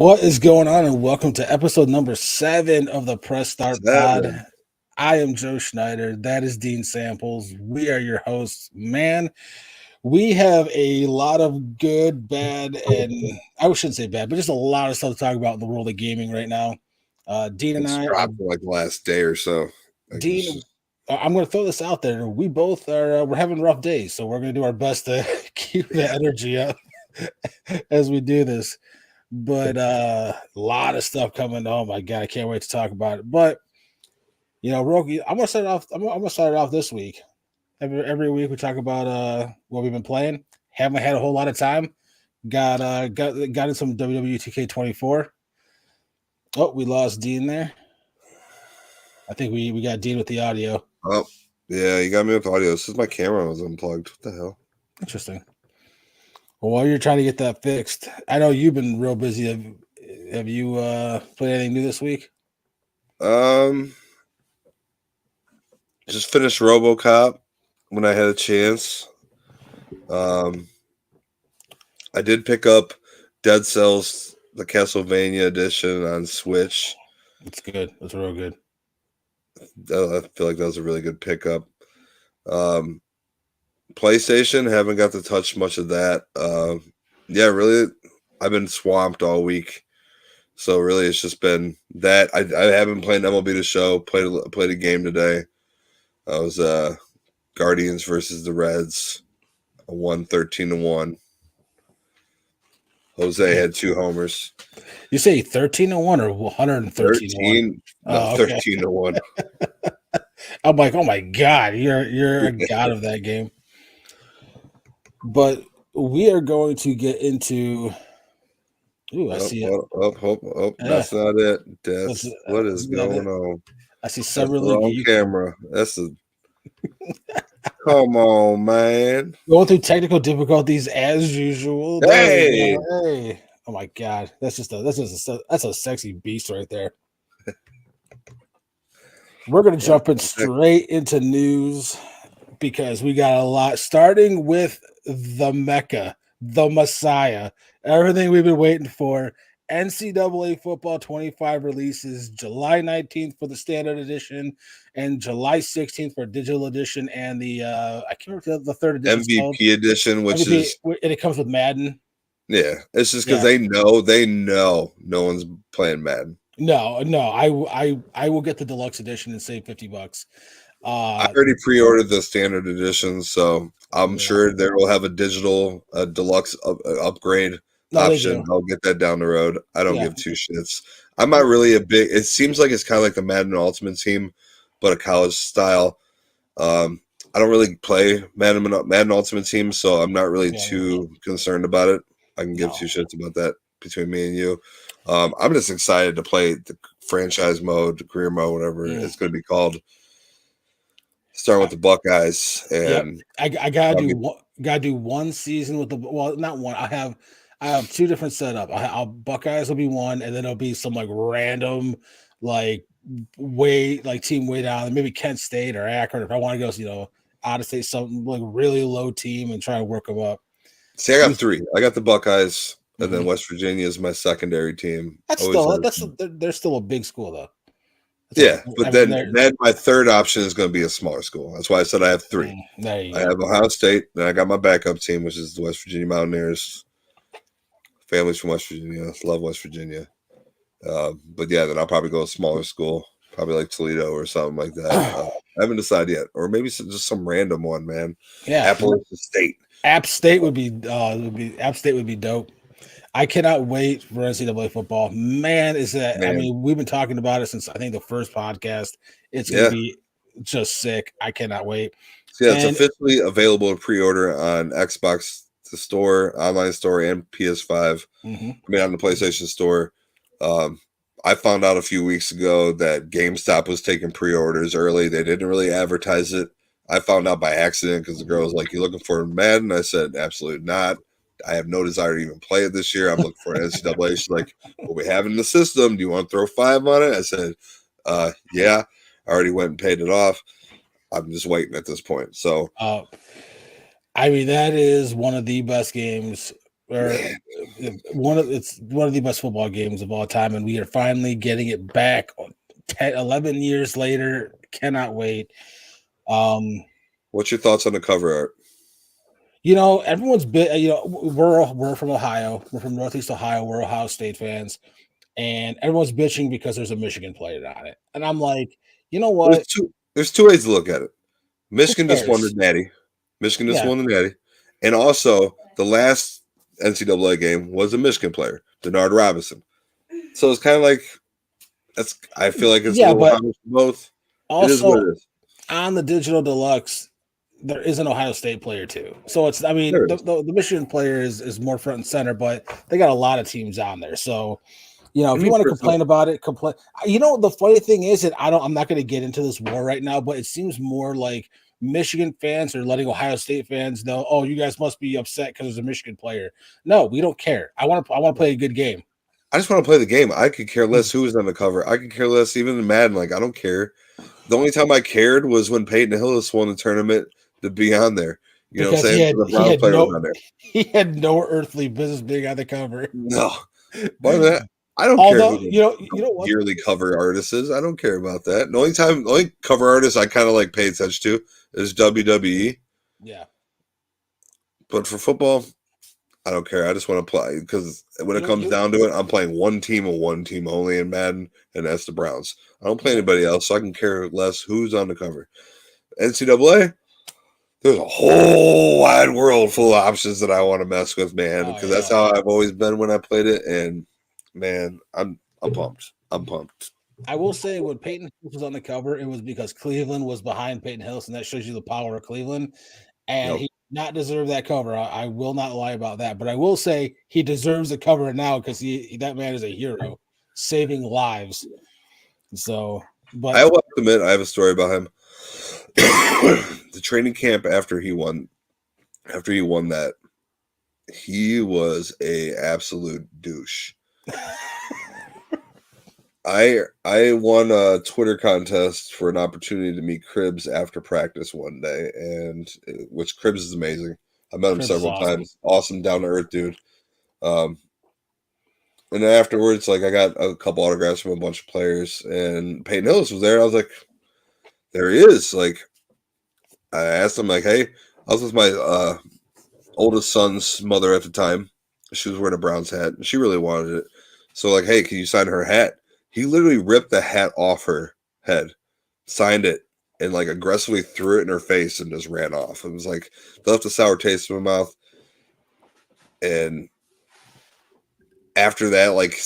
What is going on, and welcome to episode number 7 of the Press Start Pod. Seven. I am Joe Schneider. That is Dean Samples. We are your hosts. Man, we have a lot of good, bad, and I shouldn't say bad, but just a lot of stuff to talk about in the world of gaming right now. Dean and It's I are dropped for like the last day or so. Dean. I'm going to throw this out there. We both are we're having rough days, so we're going to do our best to keep the energy up as we do this. But a lot of stuff coming. Oh my god, I can't wait to talk about it. But Roki, I'm gonna start off. I'm gonna start it off this week. Every week we talk about what we've been playing. Haven't had a whole lot of time. Got in some WWE 2K24. Oh, we lost Dean there. I think we got Dean with the audio. Oh, yeah, you got me with audio. This is my camera was unplugged. What the hell? Interesting. Well, while you're trying to get that fixed, I know you've been real busy. Have you played anything new this week? Just finished RoboCop when I had a chance. I did pick up Dead Cells, the Castlevania edition on Switch. It's good. It's real good. I feel like that was a really good pickup. PlayStation, haven't got to touch much of that. Yeah, really, I've been swamped all week. So really, it's just been that. I haven't played MLB The Show. Played a game today. I was Guardians versus the Reds. I won 13-1. Jose had 2 homers. You say 13-1 or 113-1? 13-1. I'm like, oh my god, you're a god of that game. But we are going to get into. Ooh, I see it. That's not it. What is going on? I see Summer League. Wrong camera. That's a. Come on, man. Going through technical difficulties as usual. Hey. Oh my god, that's a sexy beast right there. We're gonna jump in straight into news because we got a lot. Starting with the Mecca, the Messiah, everything we've been waiting for. NCAA Football 25 releases July 19th for the standard edition and July 16th for digital edition and the I can't remember the third edition MVP edition, which MVP, is and it comes with Madden. Yeah, it's just because they know no one's playing Madden. No, I will get the deluxe edition and save $50. I already pre-ordered the standard edition, so I'm sure there will have a digital deluxe upgrade option. I'll get that down the road. I don't give 2 shits. I'm not really a big. It seems like it's kind of like the Madden Ultimate Team, but a college style. I don't really play Madden Ultimate Team, so I'm not really too concerned about it. I can give 2 shits about that between me and you. I'm just excited to play the franchise mode, the career mode, whatever it's going to be called. Starting with the Buckeyes, and I gotta do one season with not one. I have 2 different setup. Buckeyes will be one, and then it'll be some like random team way down, maybe Kent State or Akron. If I want to go, out of state, something like really low team and try to work them up. See, I got 3. I got the Buckeyes, and then West Virginia is my secondary team. They're still a big school though. Then my third option is going to be a smaller school. That's why I said I have 3. I have Ohio State, then I got my backup team, which is the West Virginia Mountaineers. Families from West Virginia, love West Virginia. But yeah, then I'll probably go a smaller school, probably like Toledo or something like that. I haven't decided yet, or maybe just some random one, man. Yeah, Appalachian State. App State would be dope. I cannot wait for NCAA football. Man, I mean, we've been talking about it since I think the first podcast. It's going to be just sick. I cannot wait. So it's officially available to pre-order on Xbox, the store, online store, and PS5. I mean, on the PlayStation store. I found out a few weeks ago that GameStop was taking pre-orders early. They didn't really advertise it. I found out by accident because the girl was like, "You looking for Madden?" I said, "Absolutely not. I have no desire to even play it this year. I'm looking for an NCAA." She's like, "Well, we have it in the system. Do you want to throw 5 on it?" I said, "Yeah." I already went and paid it off. I'm just waiting at this point. So, I mean, that is one of the best games. it's one of the best football games of all time, and we are finally getting it back 11 years later. Cannot wait. What's your thoughts on the cover art? Everyone's been. We're from Ohio. We're from Northeast Ohio. We're Ohio State fans, and everyone's bitching because there's a Michigan player on it. And I'm like, you know what? There's two ways to look at it. Michigan just won the Natty. And also the last NCAA game was a Michigan player, Denard Robinson. So it's kind of like I feel like it's a little homage to both. Also, it is what it is. On the digital deluxe, there is an Ohio State player too. So it's the Michigan player is more front and center, but they got a lot of teams on there. So if you want to complain about it, complain. The funny thing is that I'm not going to get into this war right now, but it seems more like Michigan fans are letting Ohio State fans know, oh, you guys must be upset because there's a Michigan player. No, we don't care. I want to play a good game. I just want to play the game. I could care less who is on the cover. I could care less even in Madden. Like, I don't care. The only time I cared was when Peyton Hillis won the tournament to be on there. You know what I'm saying? The Brown player was on there. He had no earthly business being on the cover. No. But that, I don't care who the yearly cover artist is. I don't care about that. The only cover artist I kind of like pay attention to is WWE. Yeah. But for football, I don't care. I just want to play because when it comes down to it, I'm playing one team and one team only in Madden, and that's the Browns. I don't play anybody else, so I can care less who's on the cover. NCAA, there's a whole wide world full of options that I want to mess with, man, because that's how I've always been when I played it. And man, I'm pumped. I'm pumped. I will say when Peyton was on the cover, it was because Cleveland was behind Peyton Hillis, and that shows you the power of Cleveland. And he did not deserve that cover. I will not lie about that. But I will say he deserves the cover now because that man is a hero, saving lives. So, but I will admit I have a story about him. The training camp after he won that, he was a absolute douche. I won a Twitter contest for an opportunity to meet Cribbs after practice one day, and which Cribbs is amazing. I met him several times. Awesome, down to earth dude. And then afterwards, like I got a couple autographs from a bunch of players, and Peyton Hillis was there. I was like, there he is. Like, I asked him, like, hey, I was with my oldest son's mother at the time. She was wearing a Browns hat, and she really wanted it. So, like, hey, can you sign her hat? He literally ripped the hat off her head, signed it, and like aggressively threw it in her face and just ran off. It was like left a sour taste in my mouth. And after that, like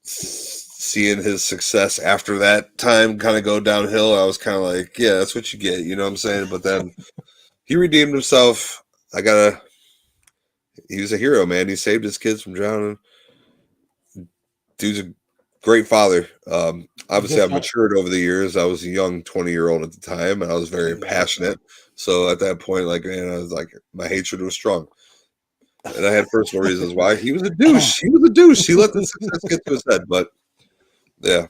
seeing his success after that time kind of go downhill, I was kind of like, yeah, that's what you get. You know what I'm saying? But then he redeemed himself. He was a hero, man. He saved his kids from drowning. Dude's a great father. Obviously, I've matured over the years. I was a young 20-year-old at the time, and I was very passionate. So at that point, like, man, I was like, my hatred was strong. And I had personal reasons why. He was a douche. He let the success get to his head. But, yeah.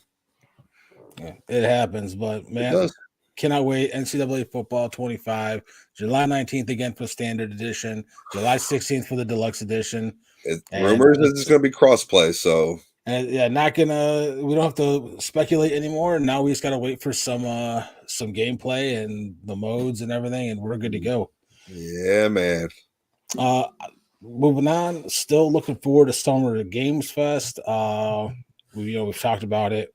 It happens. But, man, cannot wait. NCAA Football 25. July 19th again for the Standard Edition. July 16th for the Deluxe Edition. Rumors that it's going to be crossplay, so... And we don't have to speculate anymore. Now we just got to wait for some gameplay and the modes and everything, and we're good to go. Yeah, man. Moving on, still looking forward to Summer Games Fest. We've talked about it.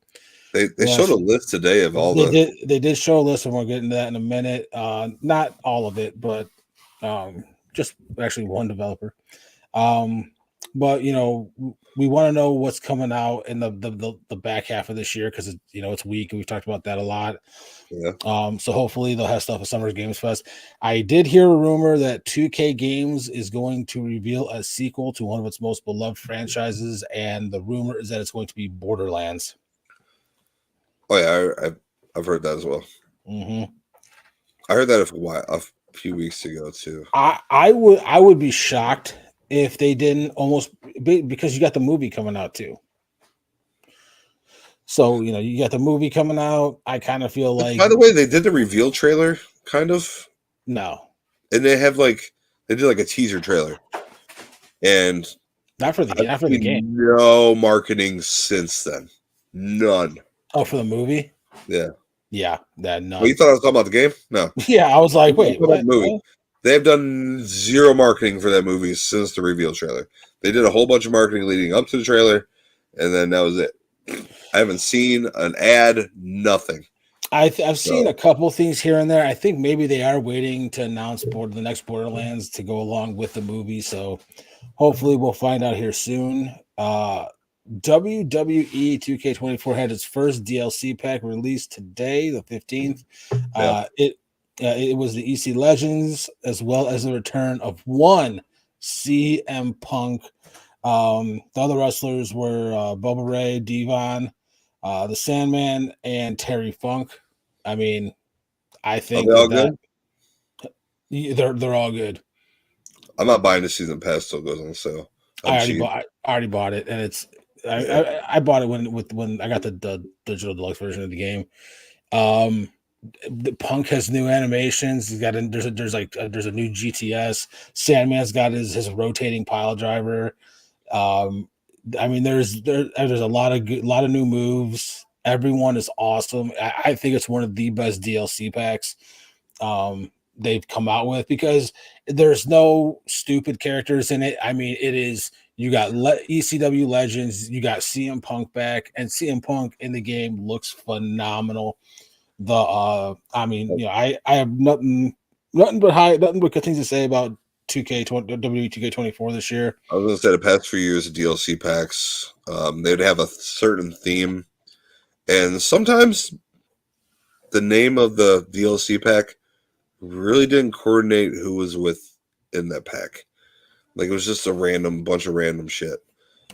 They showed a list today of all they did show a list, and we'll get into that in a minute. Not all of it, but just actually one developer. But we want to know what's coming out in the back half of this year because it's weak, and we've talked about that a lot. Yeah. So hopefully they'll have stuff at Summer Games Fest. I did hear a rumor that 2K Games is going to reveal a sequel to one of its most beloved franchises, and the rumor is that it's going to be Borderlands. Oh yeah, I've heard that as well. Mm-hmm. I heard that a few weeks ago too. I would be shocked if they didn't, almost because you got the movie coming out too. So, you got the movie coming out. I kind of feel like... By the way, they did the reveal trailer, kind of. No. And they did like a teaser trailer. And Not for the game. Not for the game. No marketing since then. None. Oh, for the movie? Yeah. Yeah, that none. Well, you thought I was talking about the game? No. Yeah, I was like, wait, what? Movie. They've done zero marketing for that movie since the reveal trailer. They did a whole bunch of marketing leading up to the trailer, and then that was it. I haven't seen an ad, nothing. I've seen a couple things here and there. I think maybe they are waiting to announce the next Borderlands to go along with the movie. So hopefully we'll find out here soon. WWE 2K24 had its first DLC pack released today, the 15th. It was the EC Legends, as well as the return of one CM Punk. The other wrestlers were Bubba Ray, Devon, the Sandman, and Terry Funk. I mean, I think they're all good. I'm not buying the season pass till it goes on sale. I already bought it, and it's I bought it when I got the digital deluxe version of the game. The Punk has new animations. He's got there's a new GTS. Sandman's got his rotating pile driver. I mean, there's a lot of new moves. Everyone is awesome. I think it's one of the best DLC packs they've come out with, because there's no stupid characters in it. I mean, it is, you got ECW Legends, you got CM Punk back, and CM Punk in the game looks phenomenal. I mean, you know, I have nothing but good things to say about 2K24 this year. I was gonna say the past few years of DLC packs, they'd have a certain theme, and sometimes the name of the DLC pack really didn't coordinate who was in that pack. Like, it was just a bunch of random shit.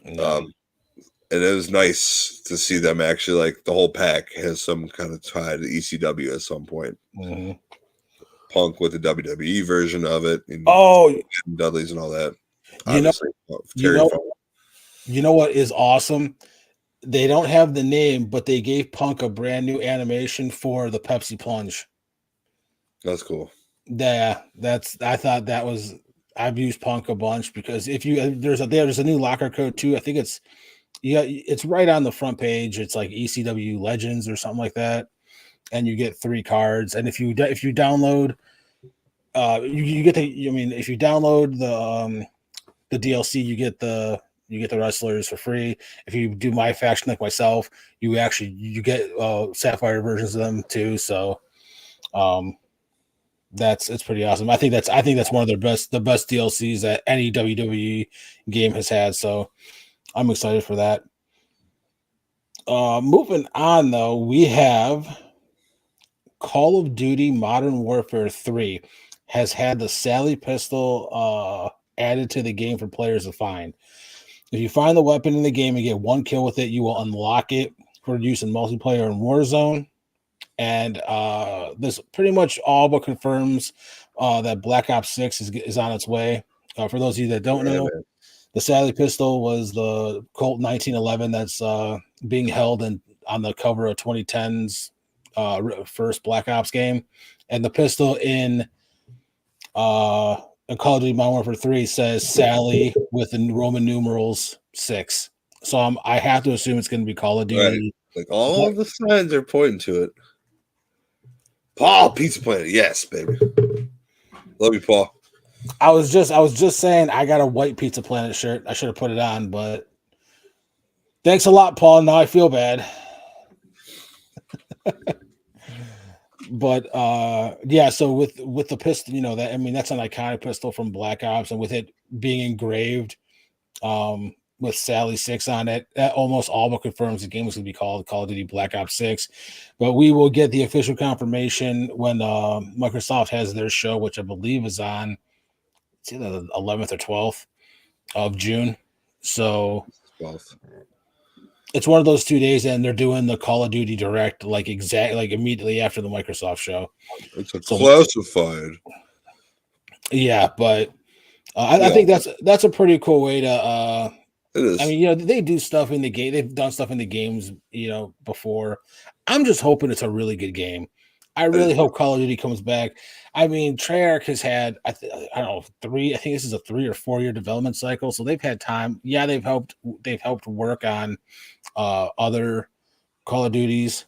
And it was nice to see them actually, like, the whole pack has some kind of tie to ECW at some point. Mm-hmm. Punk with the WWE version of it. And Dudley's and all that. You know what is awesome? They don't have the name, but they gave Punk a brand new animation for the Pepsi Plunge. That's cool. Yeah, I thought that was. I've used Punk a bunch because there's a new locker code too. I think it's right on the front page. It's like ECW Legends or something like that, and you get 3 cards. And if you download, if you download the DLC, you get the wrestlers for free. If you do my faction like myself, you get Sapphire versions of them too. So, it's pretty awesome. I think that's one of the best DLCs that any WWE game has had. So I'm excited for that. Moving on though, we have Call of Duty Modern Warfare 3 has had the Sally pistol added to the game for players to find. If you find the weapon in the game and get 1 kill with it, you will unlock it for use in multiplayer in Warzone. And this pretty much all but confirms that Black Ops 6 is on its way. For those of you that don't know, the Sally pistol was the Colt 1911 that's being held on the cover of 2010's first Black Ops game. And the pistol in Call of Duty Modern Warfare 3 says Sally with the Roman numerals 6. So I have to assume it's going to be Call of Duty. Right. Like, all the signs are pointing to it. Paul, Pizza Planet, yes, baby. Love you, Paul. I was just saying I got a white Pizza Planet shirt. I should have put it on, but thanks a lot, Paul. Now I feel bad. But yeah, so with the pistol, that's an iconic pistol from Black Ops, and with it being engraved with Sally 6 on it, that almost all but confirms the game is going to be called Call of Duty Black Ops 6. But we will get the official confirmation when Microsoft has their show, which I believe is on, it's either the 11th or 12th of June. So 12th. It's one of those 2 days, and they're doing the Call of Duty Direct like immediately after the Microsoft show. It's classified. Yeah, but I think that's a pretty cool way to. It is. I mean, they do stuff in the game. They've done stuff in the games, before. I'm just hoping it's a really good game. I really hope Call of Duty comes back. I mean, Treyarch has had I don't know 3. I think this is a 3 or 4 year development cycle, so they've had time. Yeah, they've helped work on other Call of Duties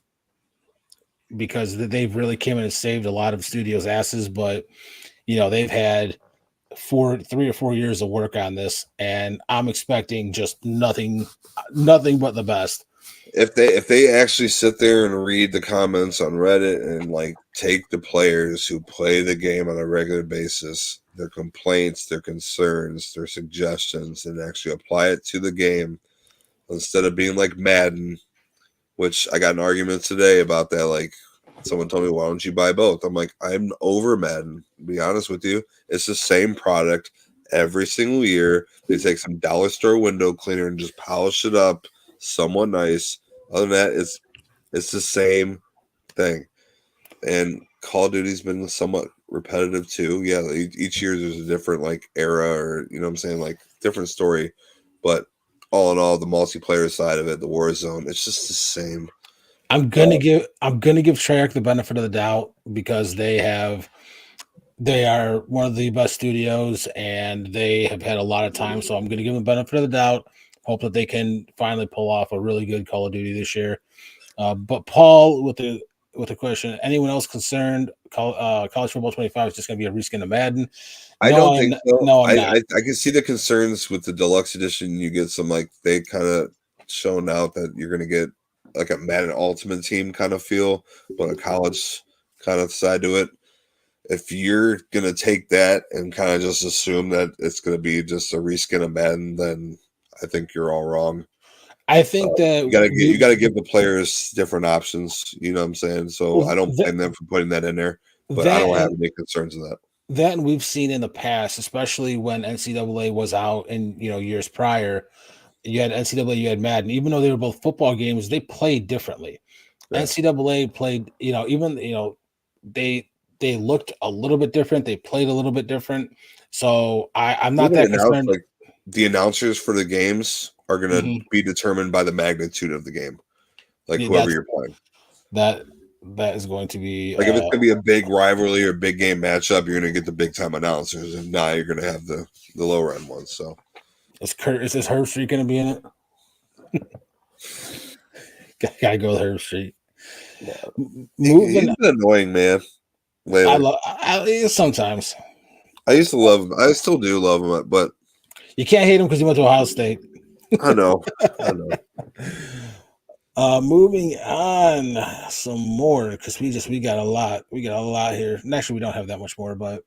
because they've really came in and saved a lot of studios' asses. But they've had 3 or 4 years of work on this, and I'm expecting just nothing but the best. If they actually sit there and read the comments on Reddit and like take the players who play the game on a regular basis, their complaints, their concerns, their suggestions, and actually apply it to the game instead of being like Madden, which I got an argument today about that. Like someone told me, why don't you buy both? I'm like, I'm over Madden. To be honest with you, it's the same product every single year. They take some dollar store window cleaner and just polish it up somewhat nice. Other than that, it's the same thing. And Call of Duty's been somewhat repetitive too. Yeah, each year there's a different like era, or what I'm saying, like different story. But all in all, the multiplayer side of it, the Warzone, it's just the same. I'm gonna give Treyarch the benefit of the doubt because they are one of the best studios and they have had a lot of time. So I'm going to give them the benefit of the doubt. Hope that they can finally pull off a really good Call of Duty this year. But Paul, with the question, anyone else concerned? College Football 25 is just going to be a reskin of Madden. I don't think so. No, I'm not. I can see the concerns with the deluxe edition. You get some like they kind of shown out that you're going to get like a Madden Ultimate Team kind of feel, but a college kind of side to it. If you're gonna take that and kind of just assume that it's gonna be just a reskin of Madden, then I think you're all wrong. I think that you gotta give the players different options. You know what I'm saying? So I don't blame them for putting that in there, but I don't have any concerns with that. That we've seen in the past, especially when NCAA was out in years prior. You had NCAA, you had Madden. Even though they were both football games, they played differently. Yeah. NCAA played, they looked a little bit different. They played a little bit different. So I'm not that concerned. Like the announcers for the games are going to be determined by the magnitude of the game, like whoever you're playing. That is going to be like if it's going to be a big rivalry or big game matchup, you're going to get the big time announcers, and now you're going to have the lower end ones. So is this Herbstreit going to be in it? Gotta go with Herbstreit. Yeah. He's been annoying, man. Sometimes. I used to love him. I still do love him, but you can't hate him because he went to Ohio State. I know. Moving on, some more because we got a lot. We got a lot here. And actually, we don't have that much more, but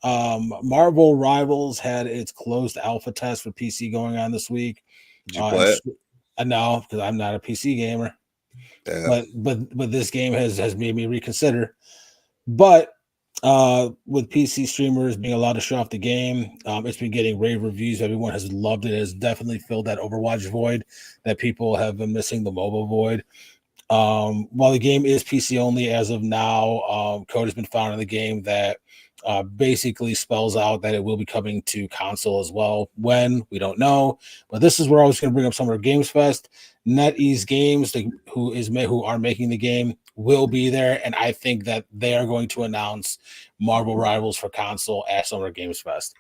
Marvel Rivals had its closed alpha test for PC going on this week. Did you play it? No, because I'm not a PC gamer. Yeah. But this game has made me reconsider. But with PC streamers being allowed to show off the game, it's been getting rave reviews. Everyone has loved it. It has definitely filled that Overwatch void that people have been missing, the mobile void. While the game is PC only as of now, code has been found in the game that basically spells out that it will be coming to console as well. When, we don't know. But this is where I was going to bring up Summer Games Fest. NetEase Games, who are making the game, will be there, and I think that they are going to announce Marvel Rivals for console at Summer Games Fest.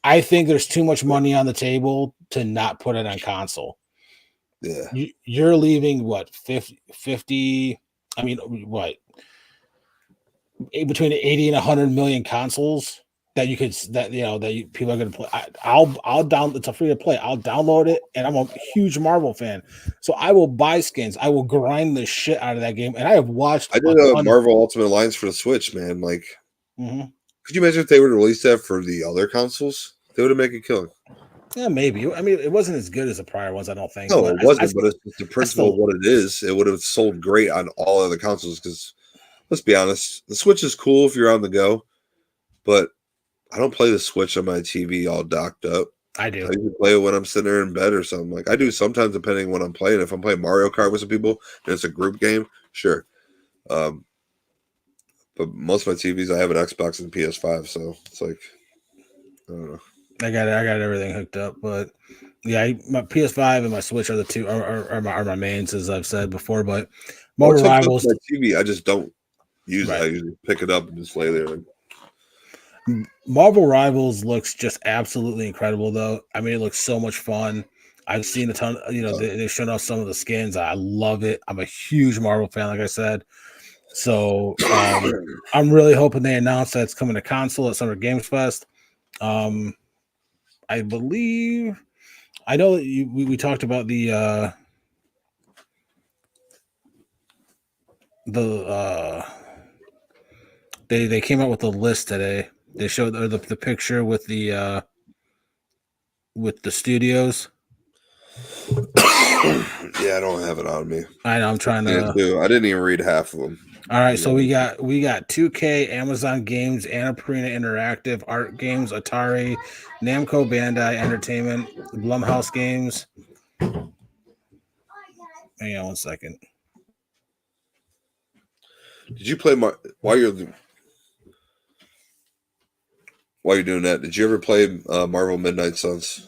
I think there's too much money on the table to not put it on console. Yeah, you're leaving what 50? I mean, what between 80 and 100 million consoles that you could people are going to play. I'll down. It's a free to play. I'll download it, and I'm a huge Marvel fan, so I will buy skins. I will grind the shit out of that game, and I have watched. I did a Marvel Ultimate Alliance for the Switch, man. Like, could you imagine if they would have released that for the other consoles? They would have made a killing. Yeah, maybe. I mean, it wasn't as good as the prior ones, I don't think. No, it wasn't. But it's the principle of what it is. It would have sold great on all other consoles because, let's be honest, the Switch is cool if you're on the go, but I don't play the Switch on my TV all docked up. I do. I usually play it when I'm sitting there in bed or something. Like I do sometimes, depending on what I'm playing. If I'm playing Mario Kart with some people and it's a group game, sure. But most of my TVs, I have an Xbox and PS5, so it's like I don't know. I got everything hooked up, but yeah, my PS5 and my Switch are the two are my mains, as I've said before. But Marvel Rivals, my TV, I just don't I usually pick it up and just lay there. Marvel Rivals looks just absolutely incredible, though. I mean, it looks so much fun. I've seen a ton. They've shown off some of the skins. I love it. I'm a huge Marvel fan, like I said. So I'm really hoping they announce that it's coming to console at Summer Games Fest. I believe. I know that we talked about they came out with a list today. They showed the picture with the studios. Yeah, I don't have it on me. I know. I'm trying to. I didn't even read half of them. All right, so we got 2K, Amazon Games, Annapurna Interactive, Art Games, Atari, Namco Bandai Entertainment, Blumhouse Games. Hang on 1 second. Did you play while you're doing that? Did you ever play Marvel Midnight Suns?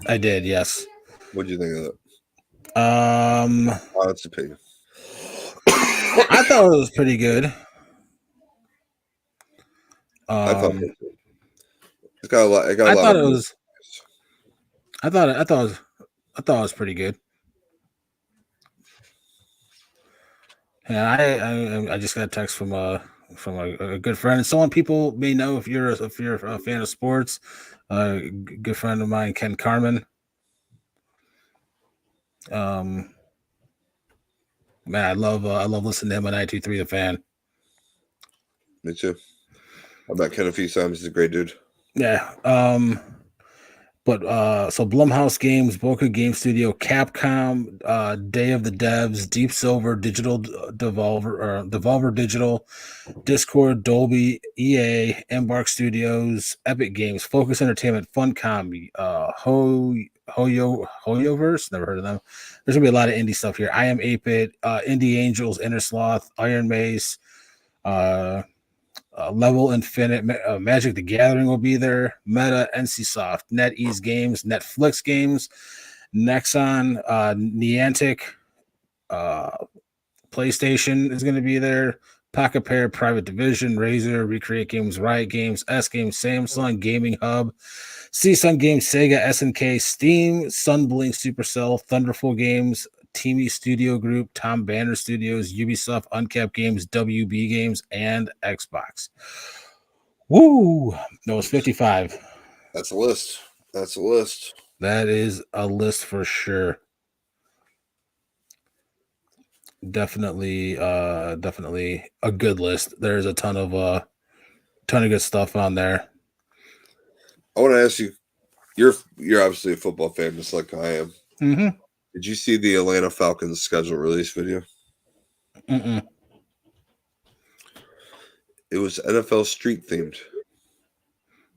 I did, yes. What did you think of it? Honest opinion. I thought it was pretty good. I thought it got a lot. I thought it was. I thought it was pretty good. Yeah, I just got a text from a good friend, and someone people may know if you're a fan of sports. Good friend of mine, Ken Carmen. Man, I love listening to him on 923 The Fan. Me too. I met Ken a few times. He's a great dude. Yeah. But so Blumhouse Games, Boca Game Studio, Capcom, Day of the Devs, Deep Silver, Digital Devolver Digital, Discord, Dolby, EA, Embark Studios, Epic Games, Focus Entertainment, Funcom, Hoyoverse, never heard of them. There's gonna be a lot of indie stuff here. I Am 8-Bit, Indie Angels, Inner Sloth, Iron Mace, Level Infinite, Magic the Gathering will be there. Meta, NCSoft, NetEase Games, Netflix Games, Nexon, Niantic, PlayStation is going to be there. Pocket Pair, Private Division, Razer, Recreate Games, Riot Games, S Games, Samsung, Gaming Hub, CSUN Games, Sega, SNK, Steam, Sunblink, Supercell, Thunderful Games, Teamy Studio Group, Tom Banner Studios, Ubisoft, Uncapped Games, WB Games, and Xbox. Woo! That was 55. That's a list. That is a list for sure. Definitely a good list. There's a ton of good stuff on there. I want to ask you, you're obviously a football fan just like I am. Mm-hmm. Did you see the Atlanta Falcons schedule release video? Mm-mm. It was NFL Street themed.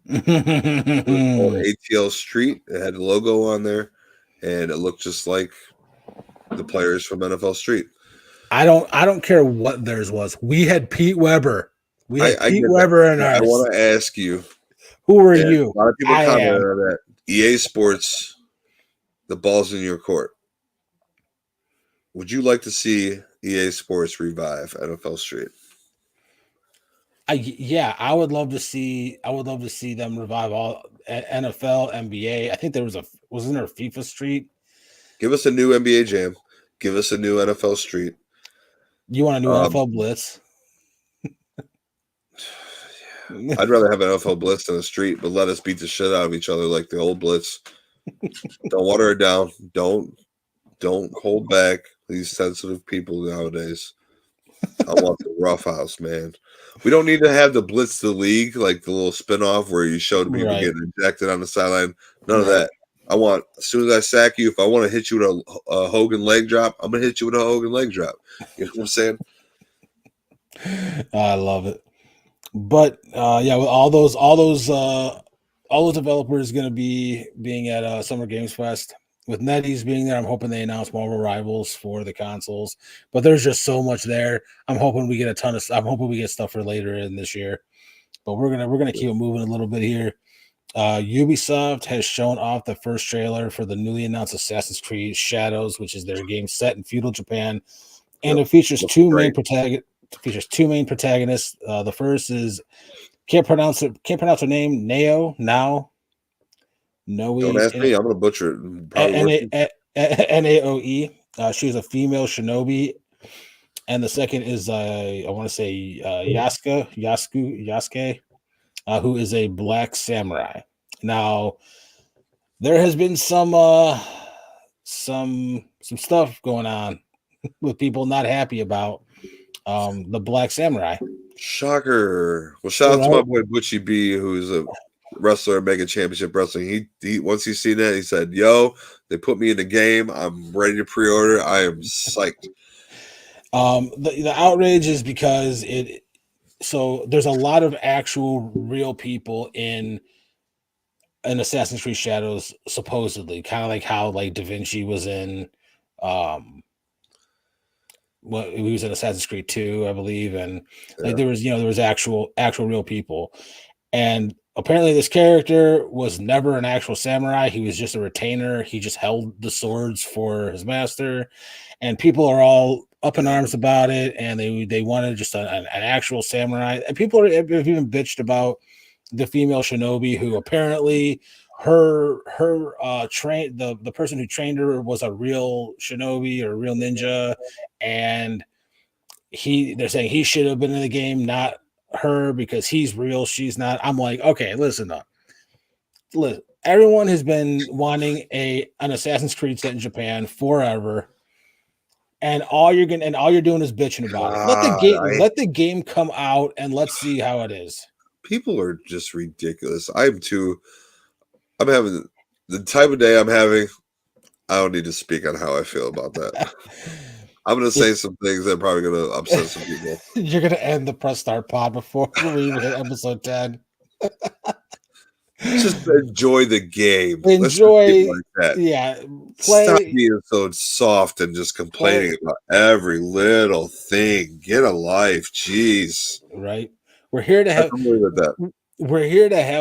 It was called ATL Street. It had the logo on there, and it looked just like the players from NFL Street. I don't care what theirs was. We had Pete Weber. We had Pete Weber in ours. I want to ask you, who are you? A lot of people commented on that. EA Sports, the ball's in your court. Would you like to see EA Sports revive NFL Street? I would love to see them revive all NFL, NBA. I think wasn't there a FIFA Street? Give us a new NBA Jam. Give us a new NFL Street. You want a new NFL Blitz? I'd rather have an NFL Blitz than a Street, but let us beat the shit out of each other like the old Blitz. Don't water it down. Don't hold back these sensitive people nowadays. I want the rough house, man. We don't need to have the Blitz the League, like the little spinoff where you showed people getting ejected on the sideline. None of that. I want, as soon as I sack you, if I want to hit you with a Hogan leg drop, I'm going to hit you with a Hogan leg drop. You know what I'm saying? I love it. But with all those developers going to be being at Summer Games Fest. With NetEase being there, I'm hoping they announce Marvel Rivals for the consoles. But there's just so much there. I'm hoping we get I'm hoping we get stuff for later in this year. But we're gonna keep it moving a little bit here. Ubisoft has shown off the first trailer for the newly announced Assassin's Creed Shadows, which is their game set in feudal Japan, and it features two main features two main protagonists. The first is can't pronounce her name. Noe. Don't ask me. I'm gonna butcher it. Probably Naoe. She's a female shinobi, and the second is I want to say Yasuke, who is a black samurai. Now, there has been some stuff going on with people not happy about the black samurai. Shocker. Well, shout out to my boy Butchie B, who's a wrestler at Mega Championship Wrestling. He once he seen that, he said, "Yo, they put me in the game. I'm ready to pre-order. I am psyched." The outrage is because there's a lot of actual real people in Assassin's Creed Shadows, supposedly, kind of like how like Da Vinci was in he was in Assassin's Creed 2, I believe, and like there was actual real people. And apparently this character was never an actual samurai. He was just a retainer. He just held the swords for his master, and people are all up in arms about it, and they wanted just an actual samurai. And people have even bitched about the female shinobi, who apparently the person who trained her was a real shinobi or a real ninja, and they're saying he should have been in the game, not her, because he's real, she's not. I'm like, okay, listen up. Listen, everyone has been wanting an Assassin's Creed set in Japan forever, and all you're doing is bitching about it. Let the game come out and let's see how it is. People are just ridiculous. I'm having the type of day I'm having. I don't need to speak on how I feel about that. I'm going to say some things that are probably going to upset some people. You're going to end the Press Start pod before we even hit episode 10. Just enjoy the game. Enjoy. Like that. Yeah. Stop being so soft and just complaining about every little thing. Get a life. Jeez. Right. We're here to have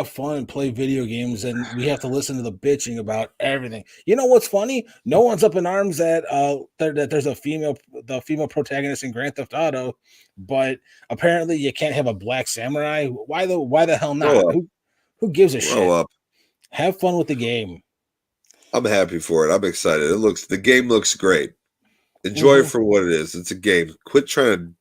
fun and play video games, and we have to listen to the bitching about everything. You know what's funny? No one's up in arms that there's the female protagonist in Grand Theft Auto, but apparently you can't have a black samurai. Why the hell not? Who gives a shit? Up. Have fun with the game. I'm happy for it. I'm excited. The game looks great. Enjoy it for what it is. It's a game. Quit trying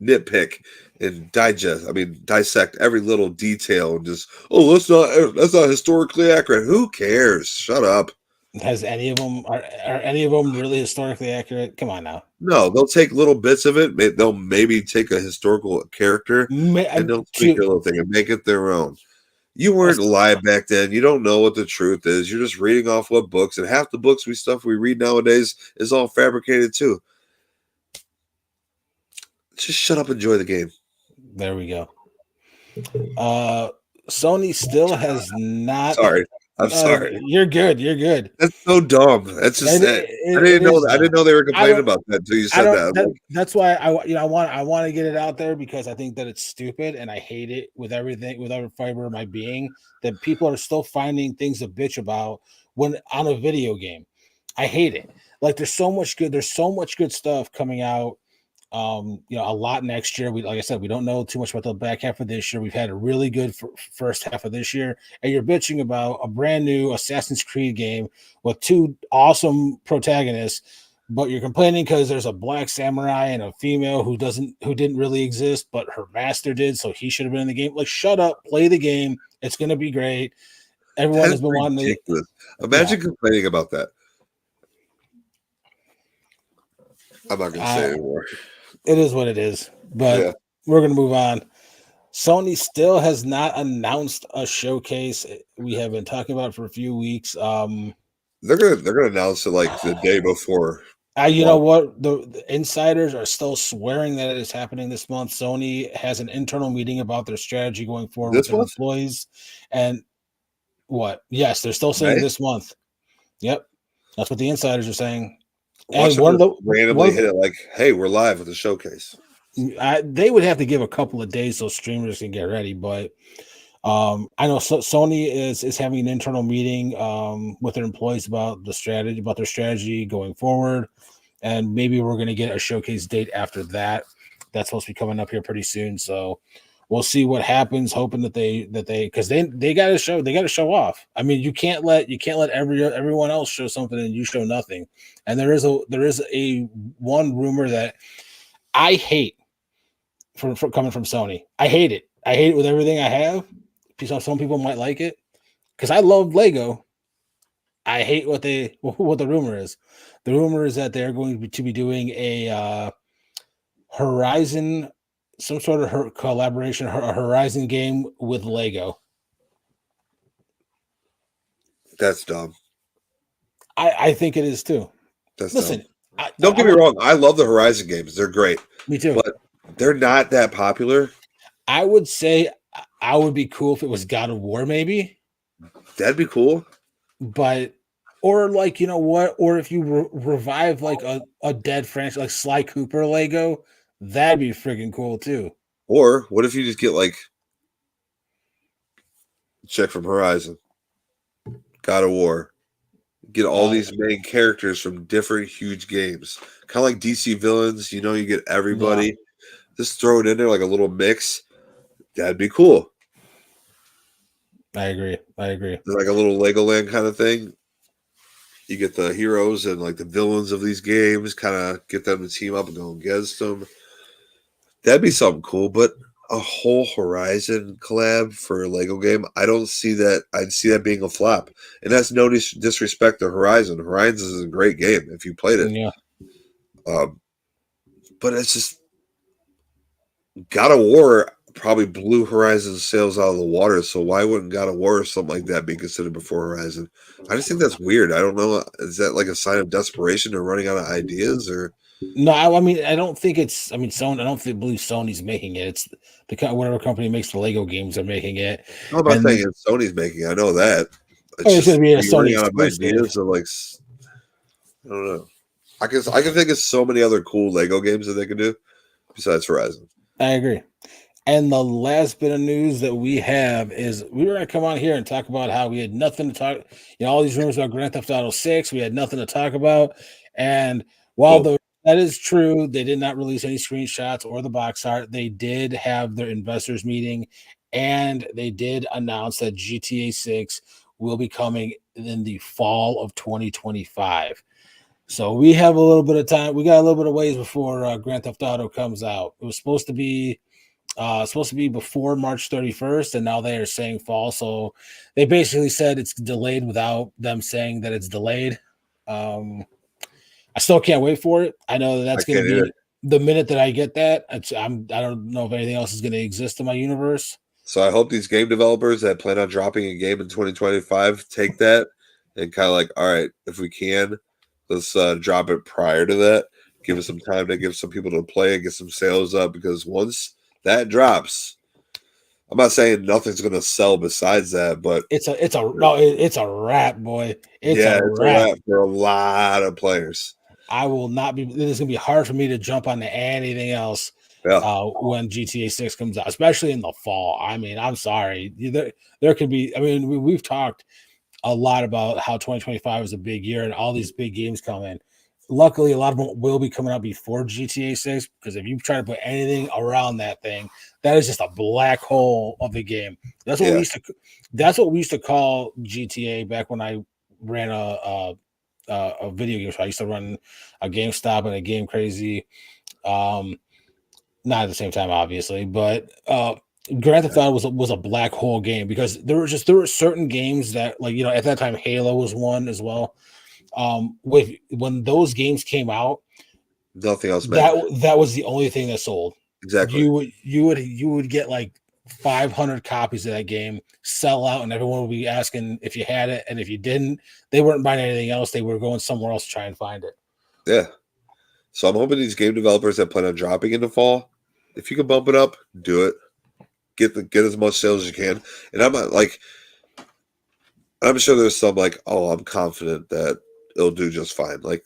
to nitpick and dissect every little detail and just, that's not historically accurate. Who cares? Shut up. Has any of them are any of them really historically accurate? Come on now. No, they'll take little bits of it. They'll maybe take a historical character and they'll tweak a little thing and make it their own. You weren't alive back then. You don't know what the truth is. You're just reading off what books, and half the books we read nowadays is all fabricated too. Just shut up and enjoy the game. There we go. Sony still has not. Sorry. I'm sorry. You're good. That's so dumb. That's just I didn't know that. I didn't know they were complaining about that until you said that. That's why I want to get it out there, because I think that it's stupid and I hate it with everything, with every fiber of my being, that people are still finding things to bitch about when on a video game. I hate it. Like there's so much good stuff coming out. A lot next year. Like I said, we don't know too much about the back half of this year. We've had a really good first half of this year, and you're bitching about a brand new Assassin's Creed game with two awesome protagonists, but you're complaining because there's a black samurai and a female who didn't really exist, but her master did, so he should have been in the game. Like, shut up, play the game. It's gonna be great. Everyone has been wanting to. Imagine complaining about that. I'm not gonna say anymore. It is what it is, but we're going to move on. Sony still has not announced a showcase. We have been talking about it for a few weeks. They're gonna announce it like the day before. You know what? The insiders are still swearing that it is happening this month. Sony has an internal meeting about their strategy going forward with their employees. And what? Yes, they're still saying this month. Yep, that's what the insiders are saying. And randomly hit it like, hey, we're live with the showcase. They would have to give a couple of days so streamers can get ready, but I know Sony is having an internal meeting with their employees about their strategy going forward, and maybe we're going to get a showcase date after that. That's supposed to be coming up here pretty soon. So we'll see what happens. Hoping that they because they got to show off. I mean, you can't let everyone else show something and you show nothing. And there is a one rumor that I hate for coming from Sony. I hate it. I hate it with everything I have. Some people might like it because I love Lego. I hate what the rumor is. The rumor is that they're going to be doing a Horizon, some sort of collaboration, a Horizon game with Lego. That's dumb. I think it is too. Listen, don't get me wrong. I love the Horizon games. They're great. Me too. But they're not that popular. I would say I would be cool if it was God of War, maybe. That'd be cool. But, or like, you know what? Or if you revive like a dead franchise, like Sly Cooper Lego, that'd be freaking cool too. Or what if you just get like check from Horizon, God of War, get all these main characters from different huge games, kind of like DC villains. You know, you get everybody. Yeah. Just throw it in there like a little mix. That'd be cool. I agree. Like a little Legoland kind of thing. You get the heroes and like the villains of these games, kind of get them to team up and go against them. That'd be something cool, but a whole Horizon collab for a Lego game, I don't see that. I'd see that being a flop. And that's no disrespect to Horizon. Horizon is a great game if you played it. Yeah. But it's just God of War probably blew Horizon's sales out of the water. So why wouldn't God of War or something like that be considered before Horizon? I just think that's weird. I don't know. Is that like a sign of desperation or running out of ideas or? No, I mean, I don't think it's. I mean, Sony. I don't believe Sony's making it. It's whatever company makes the Lego games are making it. I'm not saying it's Sony's making it. I know that. It's going to be a Sony ideas of like, I don't know. I can think of so many other cool Lego games that they could do besides Horizon. I agree. And the last bit of news that we have is we were going to come on here and talk about how we had nothing to talk. You know, all these rumors about Grand Theft Auto 6, we had nothing to talk about. And while that is true, they did not release any screenshots or the box art. They did have their investors meeting, and they did announce that GTA 6 will be coming in the fall of 2025. So we have a little bit of time. We got a little bit of ways before Grand Theft Auto comes out. It was supposed to be before March 31st, and now they are saying fall. So they basically said it's delayed without them saying that it's delayed. I still can't wait for it. I know that's going to be the minute that I get that. I don't know if anything else is going to exist in my universe. So I hope these game developers that plan on dropping a game in 2025 take that and kind of like, all right, if we can, let's drop it prior to that. Give us some time to give some people to play and get some sales up, because once that drops, I'm not saying nothing's going to sell besides that, but it's a wrap, boy. It's a wrap for a lot of players. I will not be. It's going to be hard for me to jump onto anything else when GTA 6 comes out, especially in the fall. I mean, I'm sorry. There could be. I mean, we've talked a lot about how 2025 is a big year and all these big games come in. Luckily, a lot of them will be coming out before GTA 6, because if you try to put anything around that thing, that is just a black hole of the game. That's what we used to call GTA back when I ran a video game. So I used to run a GameStop and a Game Crazy. Not at the same time, obviously, but Grand Theft Auto was a black hole game, because there were certain games that, like, you know, at that time Halo was one as well. When those games came out, nothing else that was the only thing that sold. Exactly. You would get like 500 copies of that game, sell out, and everyone would be asking if you had it, and if you didn't, they weren't buying anything else. They were going somewhere else to try and find it. Yeah. So I'm hoping these game developers that plan on dropping in the fall, if you can bump it up, do it. Get as much sales as you can. And I'm sure there's some like, oh, I'm confident that it'll do just fine. Like,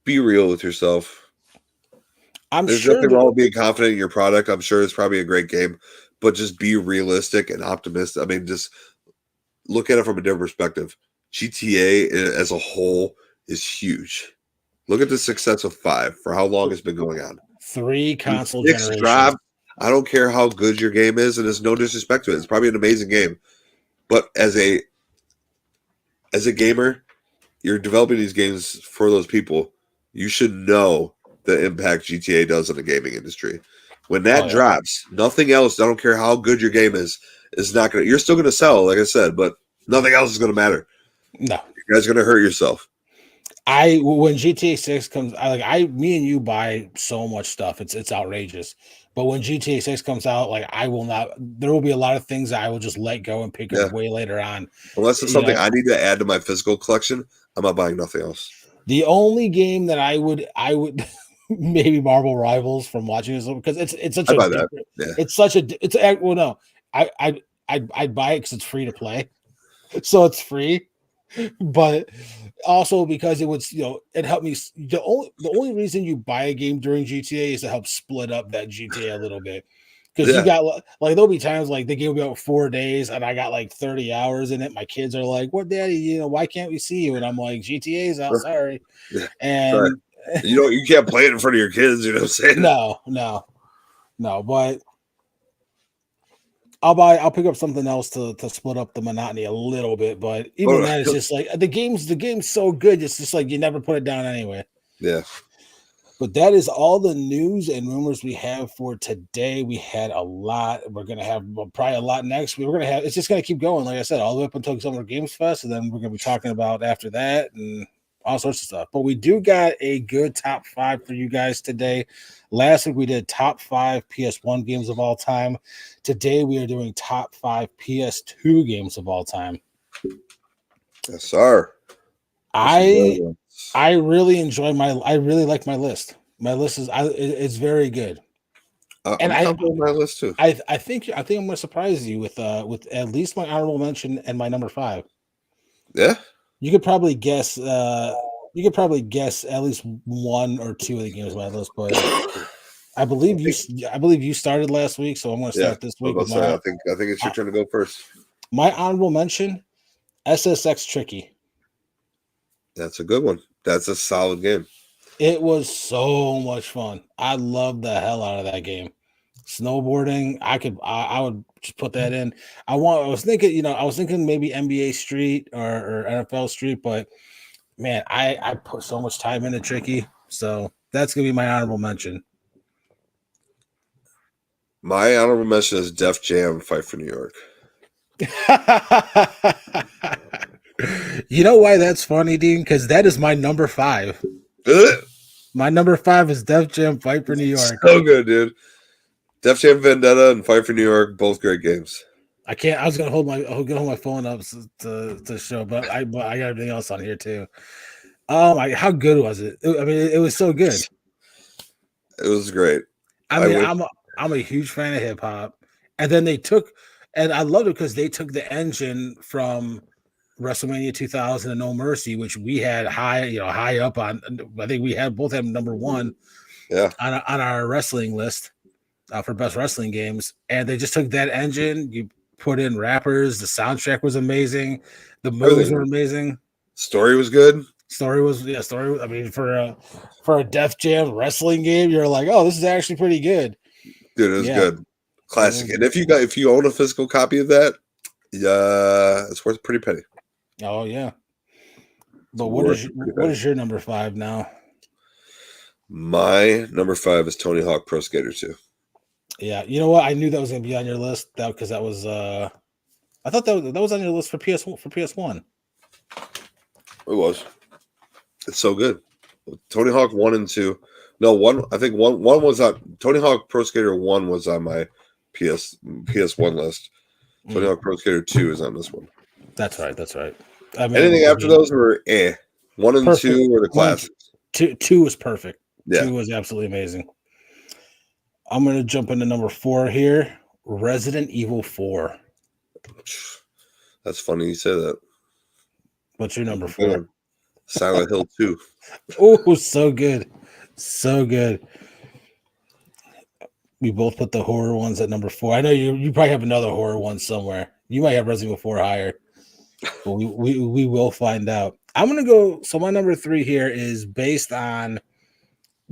be real with yourself. There's nothing wrong with being confident in your product. I'm sure it's probably a great game, but just be realistic and optimistic. I mean, just look at it from a different perspective. GTA as a whole is huge. Look at the success of 5 for how long it's been going on. 3 console Six generations. drop. I don't care how good your game is, and there's no disrespect to it. It's probably an amazing game, but as a gamer, you're developing these games for those people. You should know the impact GTA does on the gaming industry. When that drops, nothing else, I don't care how good your game is not going to, you're still going to sell, like I said, but nothing else is going to matter. No. You guys are going to hurt yourself. When GTA 6 comes, me and you buy so much stuff. It's outrageous. But when GTA 6 comes out, there will be a lot of things that I will just let go and pick up way later on. Unless it's something I need to add to my physical collection, I'm not buying nothing else. The only game that I would maybe Marvel Rivals from watching this, because it's such I'd buy it because it's free to play, so it's free, but also because it would it helped me. The only reason you buy a game during GTA is to help split up that GTA a little bit, because you got there'll be times the game will be out 4 days and I got 30 hours in it. My kids are like, "What, Daddy? Why can't we see you?" And I'm like, "GTA's out, sorry." And you can't play it in front of your kids. You know what I'm saying? No, but I'll pick up something else to split up the monotony a little bit. But even that is just the game's so good. It's just you never put it down anyway. Yeah. But that is all the news and rumors we have for today. We had a lot. We're gonna have probably a lot next week. It's just gonna keep going, like I said, all the way up until Summer Games Fest, and then we're gonna be talking about after that and all sorts of stuff. But we do got a good top 5 for you guys today. Last week we did top 5 PS1 games of all time. Today we are doing top 5 PS2 games of all time. Yes, sir. I really enjoy I really like my list. My list it's very good. And I'm on my list too. I think I'm going to surprise you with at least my honorable mention and my number 5. Yeah. You could probably guess at least 1 or 2 of the games on my list, but I believe you started last week, so I'm going to start this week. I think it's your turn to go first. My honorable mention, SSX Tricky. That's a good one. That's a solid game. It was so much fun. I loved the hell out of that game. Snowboarding, I would just put that in. I was thinking maybe NBA Street or NFL Street, but man, I put so much time into Tricky, so that's gonna be my honorable mention. My honorable mention is Def Jam Fight for New York. You know why that's funny, Dean? Because that is my number 5. My number 5 is Def Jam Fight for New York. So good, dude. Def Jam Vendetta and Fight for New York, both great games. I can't. I was gonna hold my phone up to show, but I got everything else on here too. How good was it? I mean, it was so good. It was great. I mean, I'm a huge fan of hip hop, and then I loved it because they took the engine from WrestleMania 2000 and No Mercy, which we had high up on. I think we both had number 1, on our wrestling list for best wrestling games, and they just took that engine. You put in rappers. The soundtrack was amazing. The moves were amazing. Story was good. Story. I mean, for a Def Jam wrestling game, you're like, oh, this is actually pretty good. Dude, it was good. Classic. And if you own a physical copy of that, it's worth a pretty penny. Oh yeah. But what is your number 5 now? My number 5 is Tony Hawk Pro Skater 2. Yeah, you know what? I knew that was going to be on your list because that was I thought that was on your list for PS1. It was. It's so good. Tony Hawk 1 and 2. No, 1. I think one was on Tony Hawk Pro Skater 1 was on my PS1 list. Tony Hawk Pro Skater 2 is on this one. That's right. I mean, anything after those were 1 and perfect. 2 were the classics. 2 was perfect. Yeah. 2 was absolutely amazing. I'm going to jump into number 4 here. Resident Evil 4. That's funny you say that. What's your number 4? Silent Hill 2. Oh, so good. So good. We both put the horror ones at number 4. I know you probably have another horror one somewhere. You might have Resident Evil 4 higher. But we will find out. I'm going to go. So my number 3 here is based on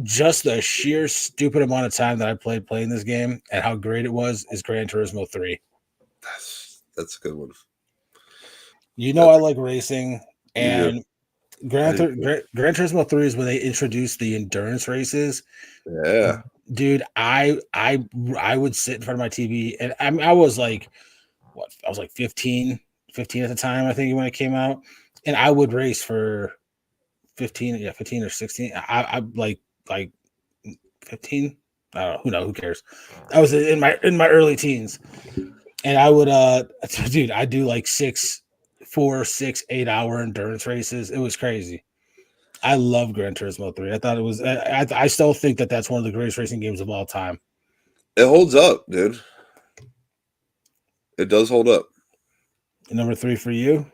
just the sheer stupid amount of time that I playing this game and how great it was is Gran Turismo 3. That's a good one. I like racing, and Gran Turismo 3 is when they introduced the endurance races. Yeah. Dude, I would sit in front of my TV, and I was like, I was like 15 at the time, I think, when it came out, and I would race for 15 or 16. I like 15. I don't know, who cares? I was in my early teens, and I would dude, I do like 4, 6, 8 hour endurance races. It was crazy. I love Gran Turismo 3. I thought it was. I still think that that's one of the greatest racing games of all time. It holds up, dude. It does hold up. Number 3 for you?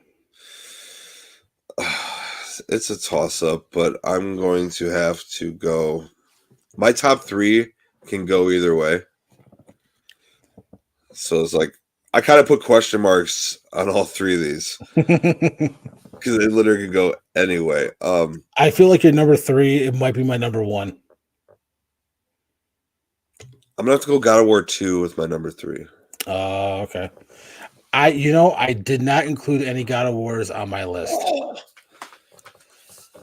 It's a toss-up, but I'm going to have to go. My top 3 can go either way. So it's like I kind of put question marks on all 3 of these because they literally could go anyway. I feel like your number 3, it might be my number 1. I'm gonna have to go God of War 2 with my number 3. Okay. I did not include any God of Wars on my list.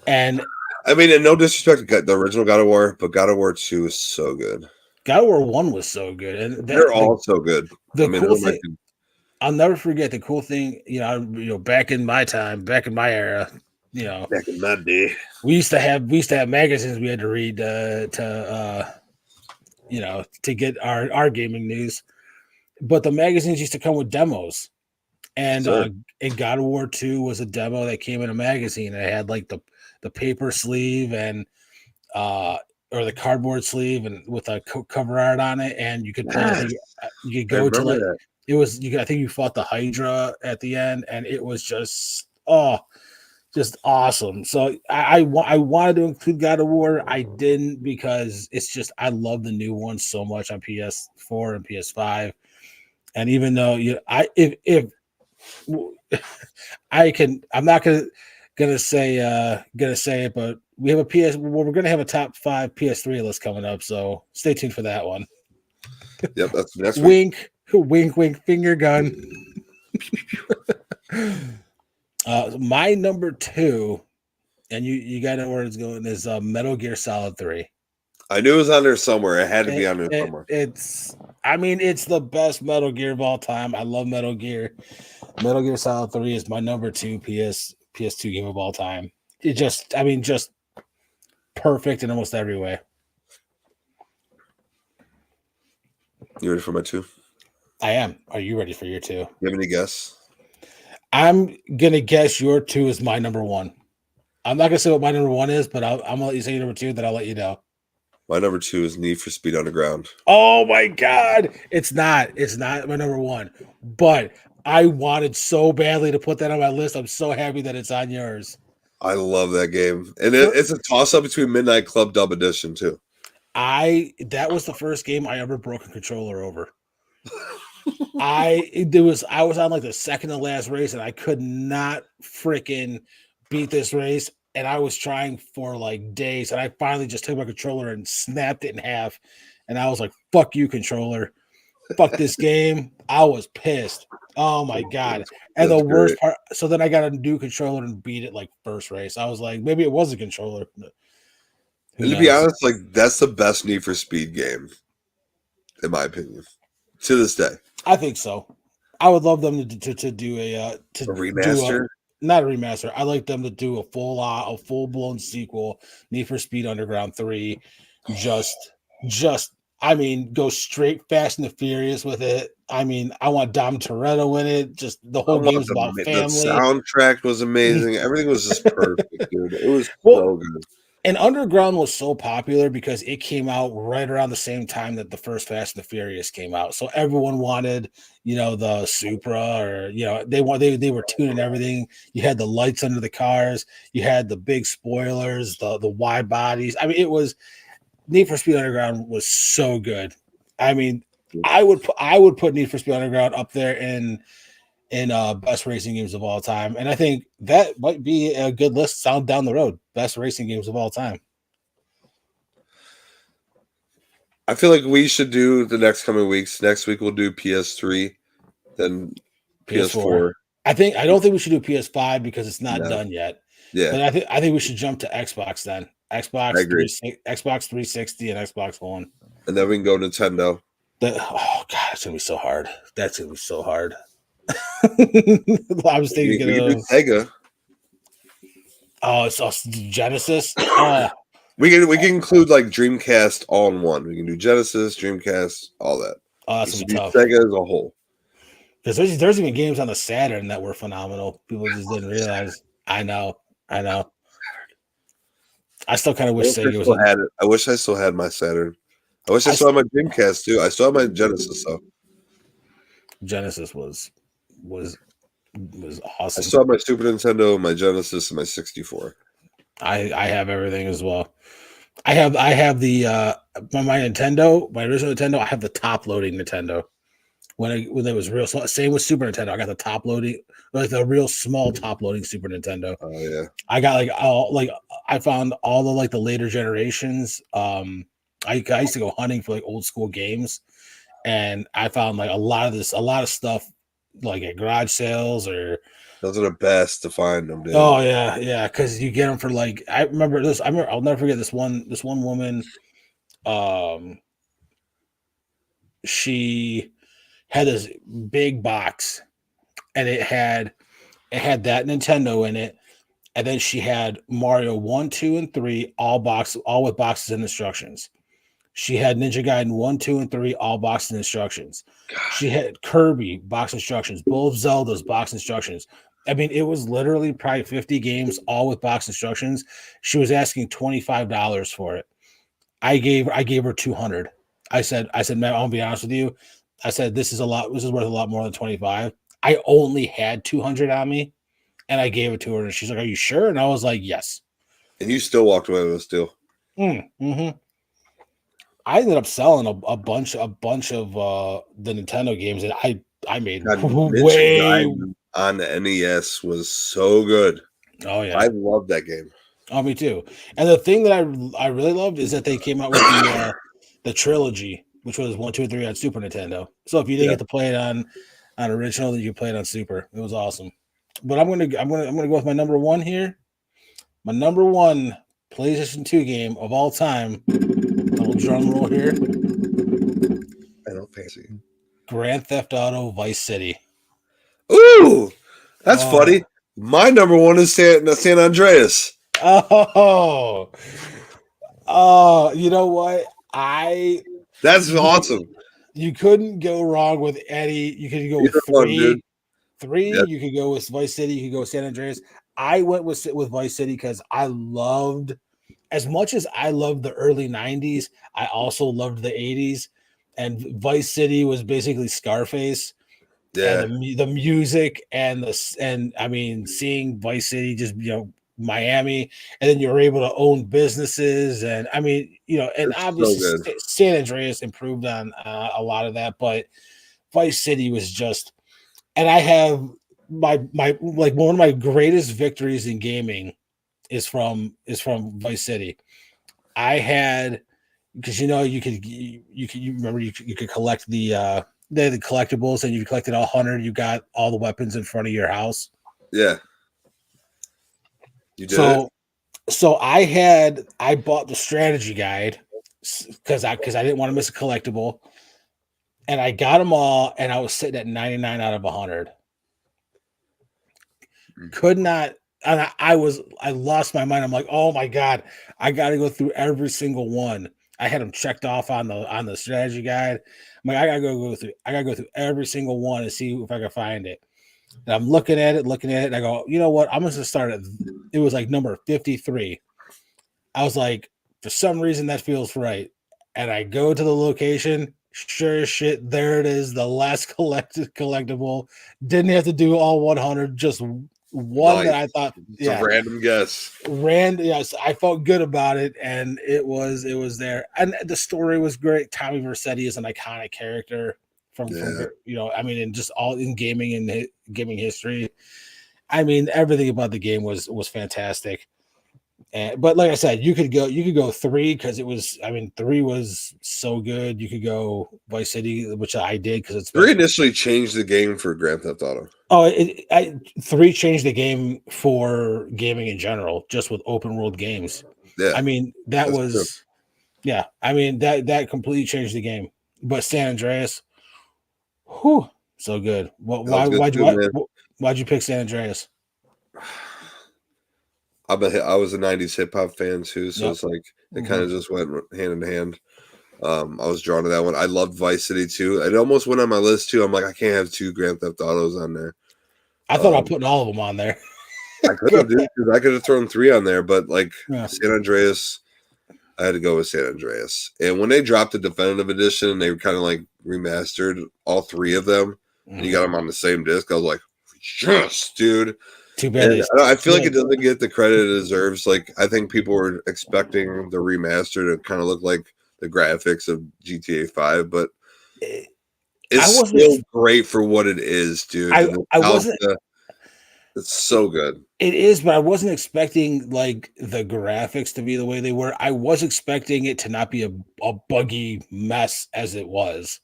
And I mean, and no disrespect to the original God of War, but God of War 2 is so good. God of War 1 was so good, and they're all so good. Cool thing, I'll never forget the cool thing. Back in my time, back in my era, back in my day, we used to have magazines we had to read to get our gaming news. But the magazines used to come with demos, and God of War 2 was a demo that came in a magazine. It had like the paper sleeve and or the cardboard sleeve and with a cover art on it, and you could play. You could go to like that. It was I think you fought the Hydra at the end, and it was just awesome. So I wanted to include God of War. I didn't because it's just I love the new one so much on PS4 and PS5. And even though if I can, I'm not gonna say it, but we have we're gonna have a top 5 PS3 list coming up, so stay tuned for that one. Yep, that's next week. Wink, wink, finger gun. My number 2, and you got to know where it's going, is Metal Gear Solid 3. I knew it was on there somewhere. It had to be on there somewhere. It's the best Metal Gear of all time. I love Metal Gear. Metal Gear Solid 3 is my number 2 PS2 game of all time. It just perfect in almost every way. You ready for my 2? I am. Are you ready for your 2? You have any guess? I'm gonna guess your 2 is my number 1. I'm not gonna say what my number 1 is, but I'm gonna let you say your number 2. Then I'll let you know. My number 2 is Need for Speed Underground. Oh my God! It's not my number 1, but I wanted so badly to put that on my list. I'm so happy that it's on yours. I love that game, and it's a toss-up between Midnight Club Dub Edition too. That was the first game I ever broke a controller over. I was on like the second to last race, and I could not freaking beat this race, and I was trying for like days, and I finally just took my controller and snapped it in half, and I was like, "Fuck you, controller! Fuck this game!" I was pissed. Oh my God! And the worst part, so then I got a new controller and beat it like first race. I was like, maybe it was a controller. And to be honest, like that's the best Need for Speed game, in my opinion, to this day. I think so. I would love them to do a remaster. Not a remaster. I like them to do a full blown sequel, Need for Speed Underground 3. Just go straight Fast and the Furious with it. I want Dom Toretto in it. Just the whole game's about family. The soundtrack was amazing. Everything was just perfect, dude. It was so good. And Underground was so popular because it came out right around the same time that the first Fast and the Furious came out. So everyone wanted, the Supra, or they were tuning everything. You had the lights under the cars, you had the big spoilers, the wide bodies. It was Need for Speed Underground was so good. I would put Need for Speed Underground up there in best racing games of all time, and I think that might be a good list down the road. Best racing games of all time. I feel like we should do the next coming weeks. Next week we'll do PS3, then PS4. I don't think we should do PS5 because it's not done yet. Yeah. But I think we should jump to Xbox then. I agree. Xbox 360 and Xbox One. And then we can go Nintendo. Oh god, it's gonna be so hard. That's gonna be so hard. I was thinking of Sega. Oh, it's Genesis. We can include like Dreamcast all in one. We can do Genesis, Dreamcast, all that. Oh, that's gonna be tough. Sega as a whole. Because there's even games on the Saturn that were phenomenal. People just didn't realize. I know. I still kind of wish Sega was. I wish I still had my Saturn. I wish I still had my Dreamcast too. I still have my Genesis though. Genesis was awesome. I still have my Super Nintendo, my Genesis, and my 64. I have everything as well. I have the my Nintendo, my original Nintendo. I have the top loading Nintendo. When it was real small. Same with Super Nintendo. I got the top loading, like the real small top loading Super Nintendo. Oh yeah. I got I found all the like the later generations. I used to go hunting for like old school games, and I found like a lot of stuff like at garage sales or. Those are the best to find them, dude. Oh yeah, because you get them for like I remember I'll never forget this one woman. She had this big box, and it had that Nintendo in it, and then she had Mario 1, 2, and 3 all with boxes and instructions. She had Ninja Gaiden 1, 2, and 3 all boxes and instructions. God. She had Kirby box instructions, both Zelda's box instructions. I mean, it was literally probably 50 games all with box instructions. She was asking $25 for it. I gave her 200. I said, man, I'll be honest with you. I said, this is worth a lot more than 25. I only had 200 on me, and I gave it to her. And she's like, are you sure? And I was like, yes. And you still walked away with a steal. Mm-hmm. I ended up selling a bunch of the Nintendo games that I made way on the NES was so good. Oh yeah, I love that game. Oh, me too. And the thing that I really loved is that they came out with the trilogy, which was 1, 2, and 3 on Super Nintendo. So if you didn't get to play it on original, then you play it on Super. It was awesome. But I'm gonna go with my number one here. My number one PlayStation 2 game of all time. Little drum roll here. I don't fancy. Grand Theft Auto Vice City. Ooh, that's funny. My number one is San Andreas. Oh, you know what? That's awesome. You couldn't go wrong with Eddie. You could go with three. Yep. You could go with Vice City. You could go with San Andreas. I went with Vice City because I loved, as much as I loved the early 90s, I also loved the 80s. And Vice City was basically Scarface. Yeah. And the music and I mean, seeing Vice City, just, Miami, and then you're able to own businesses. And I mean, and it's obviously San Andreas improved on a lot of that, but Vice City was just, and I have my like one of my greatest victories in gaming is from Vice City. I had, because you could collect the collectibles, and you collected all 100, you got all the weapons in front of your house. Yeah. You did. So I bought the strategy guide because I didn't want to miss a collectible, and I got them all, and I was sitting at 99 out of 100. Could not, and I lost my mind. I'm like, oh my god, I got to go through every single one. I had them checked off on the strategy guide. I'm like, I gotta go through every single one and see if I can find it. And I'm looking at it, and I go, you know what? I'm going to start at, it was like number 53. I was like, for some reason that feels right. And I go to the location, sure as shit, there it is, the last collectible. Didn't have to do all 100, just one that I thought, it's a random guess. Yes, I felt good about it, and it was there. And the story was great. Tommy Vercetti is an iconic character. From I mean, and just all in gaming and gaming history. I mean, everything about the game was fantastic. But like I said, you could go 3 because it was. I mean, 3 was so good. You could go Vice City, which I did because it's 3 initially changed the game for Grand Theft Auto. Oh, 3 changed the game for gaming in general, just with open world games. Yeah, I mean that was true. Yeah. I mean that completely changed the game. But San Andreas, whew, so good. Why'd you pick San Andreas? I was a '90s hip hop fan too, so it's like it kind of just went hand in hand. I was drawn to that one. I loved Vice City too. It almost went on my list too. I'm like, I can't have 2 Grand Theft Autos on there. I thought about putting all of them on there. I could have, dude. I could have thrown 3 on there, but like San Andreas, I had to go with San Andreas. And when they dropped the definitive edition, they kind of like remastered all 3 of them, and you got them on the same disc. I was like, yes, dude. Too bad. I feel like it doesn't get the credit it deserves. Like, I think people were expecting the remaster to kind of look like the graphics of GTA 5, but it's still great for what it is, dude. I wasn't. It's so good. It is, but I wasn't expecting like the graphics to be the way they were. I was expecting it to not be a buggy mess as it was.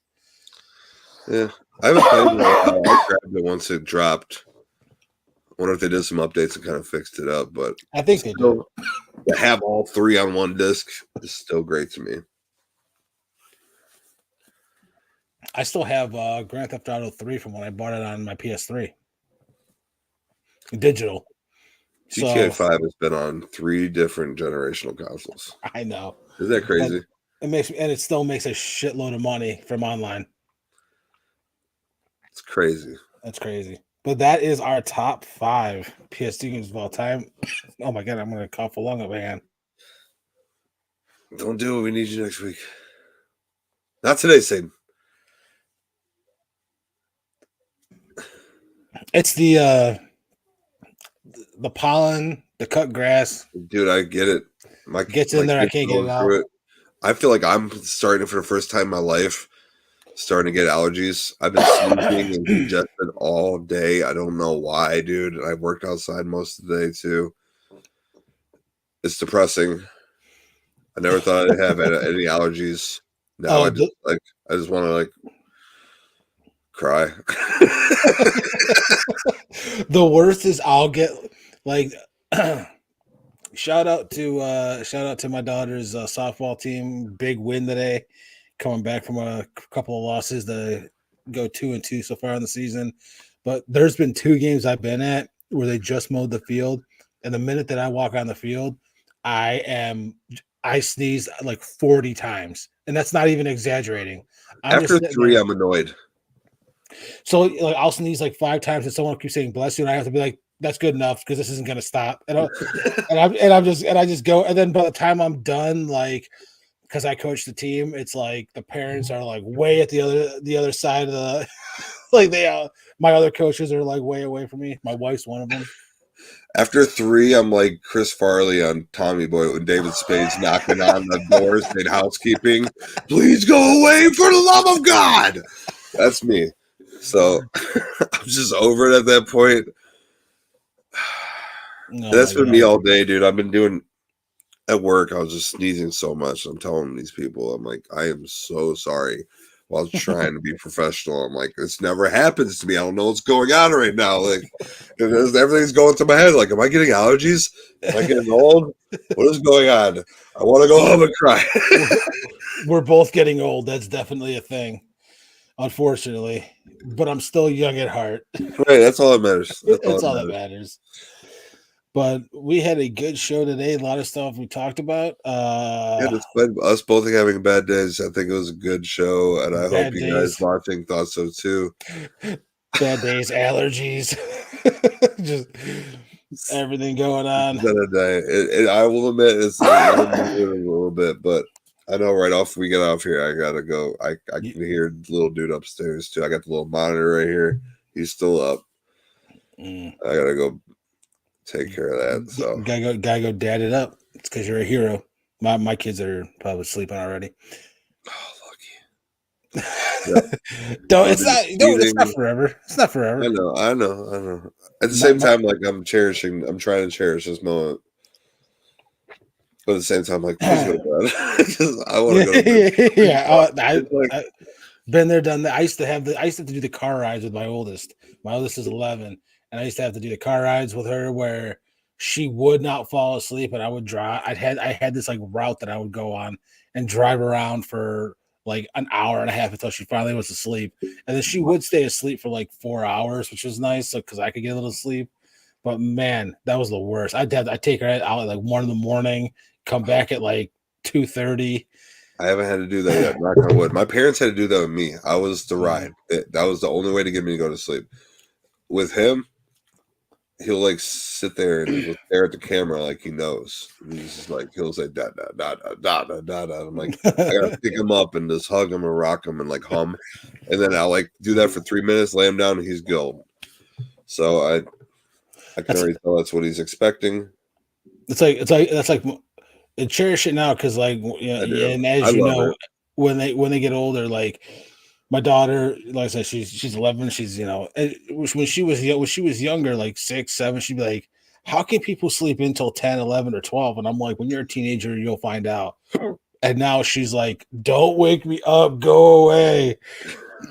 Yeah, I haven't played it. I grabbed it once it dropped. I wonder if they did some updates and kind of fixed it up, but I think they do. To have all 3 on one disc is still great to me. I still have Grand Theft Auto 3 from when I bought it on my PS3. Digital. GTA 5 has been on 3 different generational consoles. I know. Is that crazy? It still makes a shitload of money from online. It's crazy. That's crazy. But that is our top 5 PS2 games of all time. Oh my god, I'm gonna cough along it, man. Don't do it. We need you next week. Not today, Satan. It's the pollen, the cut grass. Dude, I get it. Gets in there, I can't get it out. I feel like I'm starting for the first time in my life, starting to get allergies. I've been sneezing and congested all day. I don't know why, dude. I worked outside most of the day too. It's depressing. I never thought I'd have any allergies. Now I just want to like cry. The worst is I'll get like shout out to my daughter's softball team. Big win today, coming back from a couple of losses to go 2-2 so far in the season. But there's been 2 games I've been at where they just mowed the field, and the minute that I walk on the field, I sneeze like 40 times, and that's not even exaggerating. After 3, I'm annoyed. So like I'll sneeze like 5 times, and someone keeps saying "bless you," and I have to be like, "That's good enough," because this isn't going to stop. And I just go, and then by the time I'm done, like because I coach the team, it's like the parents are like way at the other side of the like my other coaches are like way away from me. My wife's one of them. After 3, I'm like Chris Farley on Tommy Boy when David Spade's knocking on the doors, saying housekeeping, please go away for the love of God. That's me. So I'm just over it at that point. That's been me all day, dude. I've been doing at work. I was just sneezing so much. I'm telling these people, I'm like, I am so sorry. While trying to be professional, I'm like, this never happens to me. I don't know what's going on right now. Like, everything's going through my head. Like, am I getting allergies? Am I getting old? What is going on? I want to go home and cry. We're both getting old. That's definitely a thing, unfortunately. But I'm still young at heart. Right, that's all that matters. That's all that matters. But we had a good show today. A lot of stuff we talked about. Despite us both having bad days, I think it was a good show, and I hope you guys watching thought so too. Bad days, allergies, just everything going on. I will admit it's a little bit, but I know right off we get off here, I gotta go. I can hear the little dude upstairs too. I got the little monitor right here. He's still up. I gotta go take care of that. So gotta go dad it up. It's because you're a hero. My kids are probably sleeping already. Oh, lucky. It's not forever. It's not forever. I know. At the same time, like I'm trying to cherish this moment. But at the same time, I'm like, please go to bed. I want to go to bed. Yeah, Like, been there, done that. I used to have to do the car rides with my oldest. My oldest is 11, and I used to have to do the car rides with her where she would not fall asleep, and I would drive. I had this like route that I would go on and drive around for like an hour and a half until she finally was asleep, and then she would stay asleep for like 4 hours, which was nice, so because I could get a little sleep. But man, that was the worst. I'd take her out at like 1 a.m, come back at like 2:30. I haven't had to do that yet. Knock on wood. My parents had to do that with me. I was the ride. That was the only way to get me to go to sleep. With him, he'll like sit there and he'll stare at the camera like he knows. He's just like he'll say da da da da da da da da. I'm like I gotta pick him up and just hug him and rock him and like hum, and then I'll like do that for 3 minutes, lay him down, and he's go. So I can already tell that's what he's expecting. It's like and cherish it now because like and as you know, when they get older, like my daughter, like I said, she's 11. She's when she was younger, like 6, 7, she'd be like, how can people sleep until 10, 11, or 12? And I'm like, when you're a teenager, you'll find out. And now she's like, don't wake me up, go away.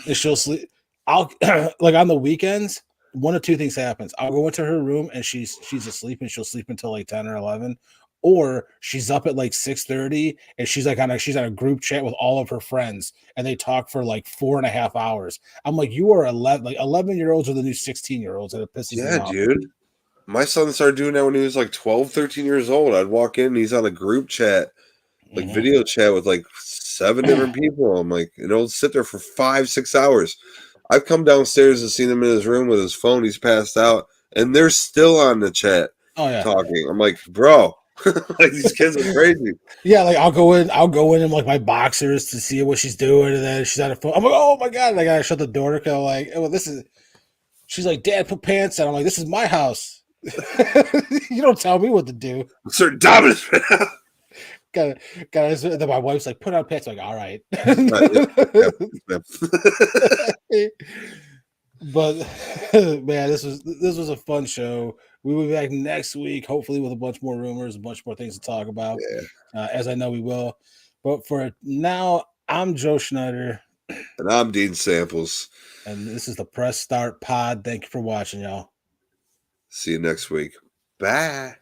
And she'll sleep. I'll like on the weekends, one of two things happens. I'll go into her room and she's asleep and she'll sleep until like 10 or 11. Or she's up at like 6:30 and she's on a group chat with all of her friends and they talk for like 4.5 hours. I'm like, you are 11, like 11-year-olds are the new 16-year-olds, and it pisses me off. Dude. My son started doing that when he was like 12, 13 years old. I'd walk in and he's on a group chat, like video chat with like 7 different people. I'm like, he'll sit there for 5, 6 hours. I've come downstairs and seen him in his room with his phone. He's passed out and they're still on the chat talking. I'm like, bro. Like these kids are crazy. Yeah, like I'll go in like my boxers to see what she's doing, and then she's on her phone. I'm like, oh my god! And I gotta shut the door because I'm like, well, this is. She's like, Dad, put pants on. I'm like, this is my house. You don't tell me what to do. Sir dominant. Got. Then my wife's like, put on pants. I'm like, all right. But man, this was a fun show. We will be back next week, hopefully with a bunch more rumors, a bunch more things to talk about. Yeah. As I know we will. But for now, I'm Joe Schneider. And I'm Dean Samples. And this is the Press Start Pod. Thank you for watching, y'all. See you next week. Bye.